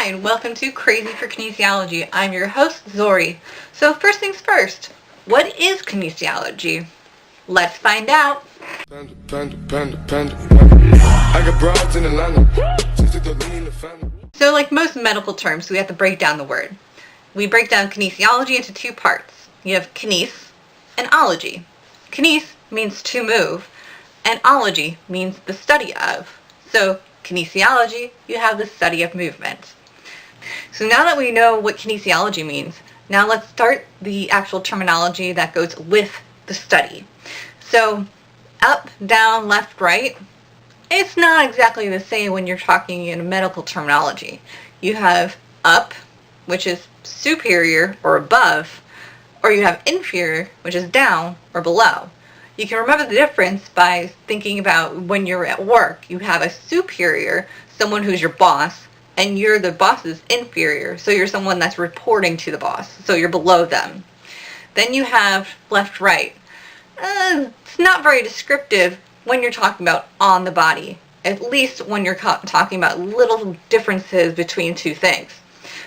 Hi, and welcome to Crazy for Kinesiology. I'm your host, Zori. So first things first, what is kinesiology? Let's find out. So like most medical terms, we have to break down the word. We break down kinesiology into two parts. You have kines and ology. Kines means to move, and ology means the study of. So kinesiology, you have the study of movement. So now that we know what kinesiology means, now let's start the actual terminology that goes with the study. So up, down, left, right, it's not exactly the same when you're talking in medical terminology. You have up, which is superior or above, or you have inferior, which is down or below. You can remember the difference by thinking about when you're at work. You have a superior, someone who's your boss, and you're the boss's inferior, so you're someone that's reporting to the boss, so you're below them. Then you have left, right. It's not very descriptive when you're talking about on the body, at least when you're talking about little differences between two things.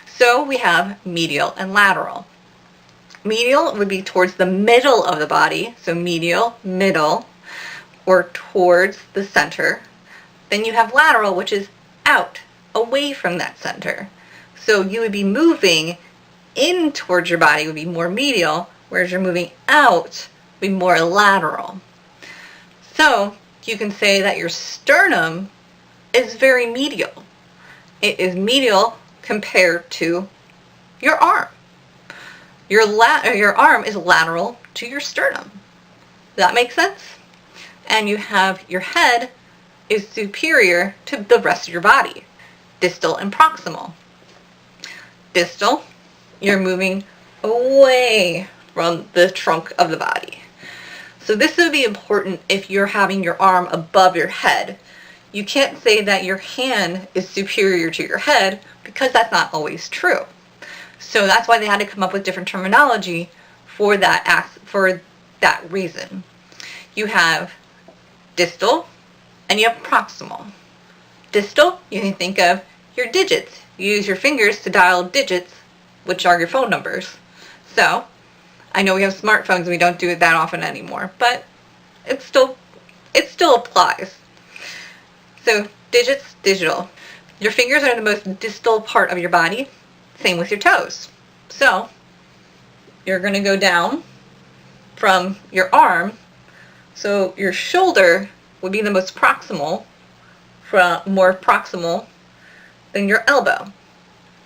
So we have medial and lateral. Medial would be towards the middle of the body, so medial, middle, or towards the center. Then you have lateral, which is out, away from that center. So you would be moving in towards your body would be more medial, whereas you're moving out would be more lateral. So you can say that your sternum is very medial. It is medial compared to your arm. Your arm is lateral to your sternum. Does that make sense? And you have your head is superior to the rest of your body. Distal and proximal. Distal, you're moving away from the trunk of the body. So this would be important if you're having your arm above your head. You can't say that your hand is superior to your head because that's not always true. So that's why they had to come up with different terminology for that reason. You have distal and you have proximal. Distal, you can think of your digits. You use your fingers to dial digits, which are your phone numbers. So I know we have smartphones and we don't do it that often anymore, but it still applies. So digits, digital. Your fingers are the most distal part of your body. Same with your toes. So you're going to go down from your arm. So your shoulder would be the most proximal, more proximal than your elbow.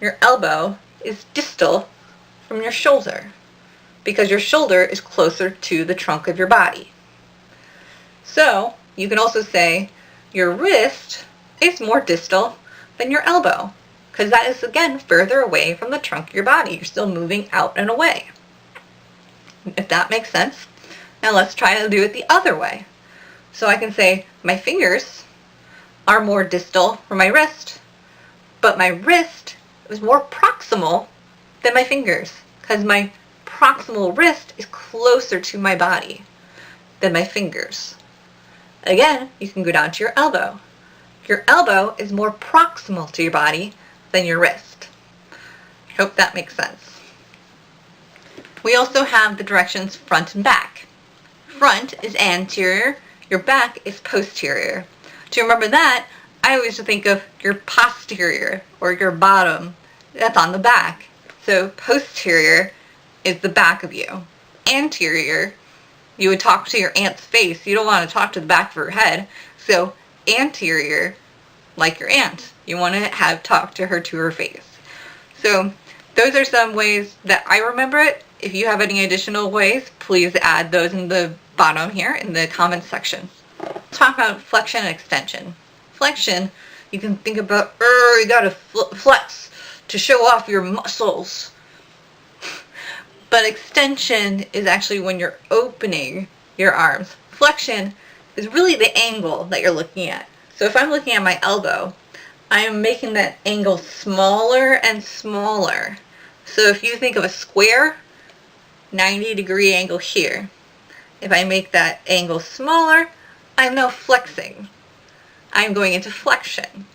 Your elbow is distal from your shoulder because your shoulder is closer to the trunk of your body. So you can also say your wrist is more distal than your elbow, because that is, again, further away from the trunk of your body. You're still moving out and away. If that makes sense. Now let's try to do it the other way. So I can say my fingers are more distal from my wrist, but my wrist is more proximal than my fingers, because my proximal wrist is closer to my body than my fingers. Again, you can go down to your elbow. Your elbow is more proximal to your body than your wrist. I hope that makes sense. We also have the directions front and back. Front is anterior, your back is posterior. To remember that, I always think of your posterior or your bottom. That's on the back. So posterior is the back of you. Anterior, you would talk to your aunt's face. You don't want to talk to the back of her head. So anterior, like your aunt. You want to talk to her face. So those are some ways that I remember it. If you have any additional ways, please add those in the bottom here in the comments section. Talk about flexion and extension. Flexion, you can think about, you gotta flex to show off your muscles. But extension is actually when you're opening your arms. Flexion is really the angle that you're looking at. So if I'm looking at my elbow, I am making that angle smaller and smaller. So if you think of a square, 90-degree angle here. If I make that angle smaller, I'm now flexing. I'm going into flexion.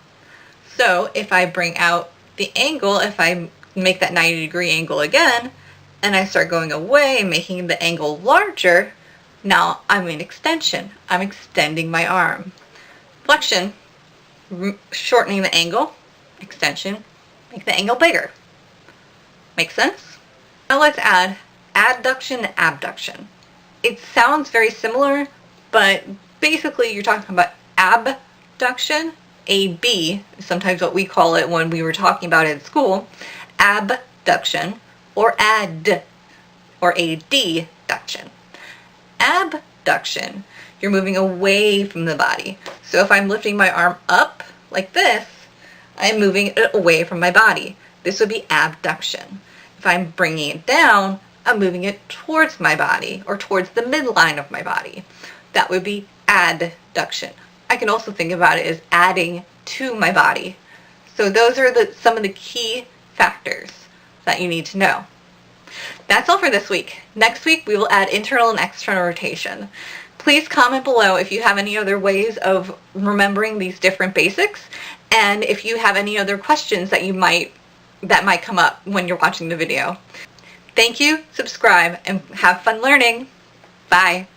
So if I bring out The angle, if I make that 90-degree angle again, and I start going away and making the angle larger, now I'm in extension. I'm extending my arm. Flexion, shortening the angle. Extension, make the angle bigger. Make sense? Now let's add adduction and abduction. It sounds very similar, but basically you're talking about abduction, AB, sometimes what we call it when we were talking about it in school, abduction, or AD, or adduction. Abduction, you're moving away from the body. So if I'm lifting my arm up like this, I'm moving it away from my body. This would be abduction. If I'm bringing it down, I'm moving it towards my body or towards the midline of my body. That would be adduction. I can also think about it as adding to my body. So those are some of the key factors that you need to know. That's all for this week. Next week we will add internal and external rotation. Please comment below if you have any other ways of remembering these different basics, and if you have any other questions that might come up when you're watching the video. Thank you, subscribe, and have fun learning. Bye.